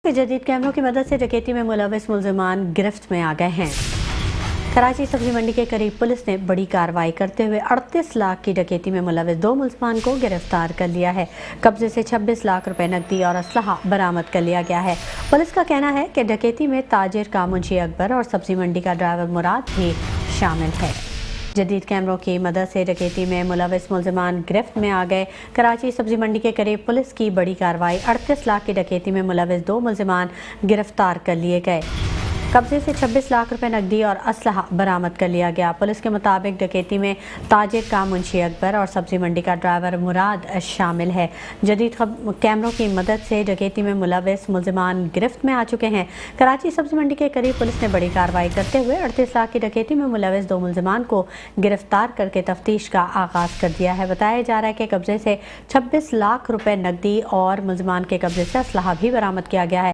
जदीद कैमरों की मदद से डकैती में मुलविस मुलजिमान गिरफ्त में आ गए हैं। कराची सब्जी मंडी के करीब पुलिस ने बड़ी कार्रवाई करते हुए 38 लाख की डकैती में मुलविस 2 मुलजिमान को गिरफ्तार कर लिया है। कब्जे से 26 लाख रुपए नकदी और असलहा बरामद कर लिया गया है। पुलिस का कहना है कि डकैती में ताजिर का मुंशी अकबर और सब्जी मंडी का ड्राइवर मुराद भी शामिल है। जदीद कैमरों की मदद से डकैती में मुलविस मुलजिमान गिरफ्त में आ गए। कराची सब्जी मंडी के करीब पुलिस की बड़ी कार्रवाई 38 लाख की डकैती में मुलविस 2 मुलजिमान गिरफ्तार कर लिए गए। कब्जे से 26 लाख रुपए नकदी और असलहा बरामद कर लिया गया। पुलिस के मुताबिक डकैती में ताजिर का मुंशी अकबर और सब्जी मंडी का ड्राइवर मुराद शामिल है। जदीद कैमरों की मदद से डकैती में मुलविस मुलजिमान गिरफ्त में आ चुके हैं। कराची सब्जी मंडी के करीब पुलिस ने बड़ी कार्रवाई करते हुए 38 लाख की डकैती में मुलविस 2 मुलजिमान को गिरफ्तार करके तफ्तीश का आगाज कर दिया है। बताया जा रहा है कि कब्जे से 26 लाख रुपए नकदी और मुलजिमान के कब्जे से असलहा भी बरामद किया गया है।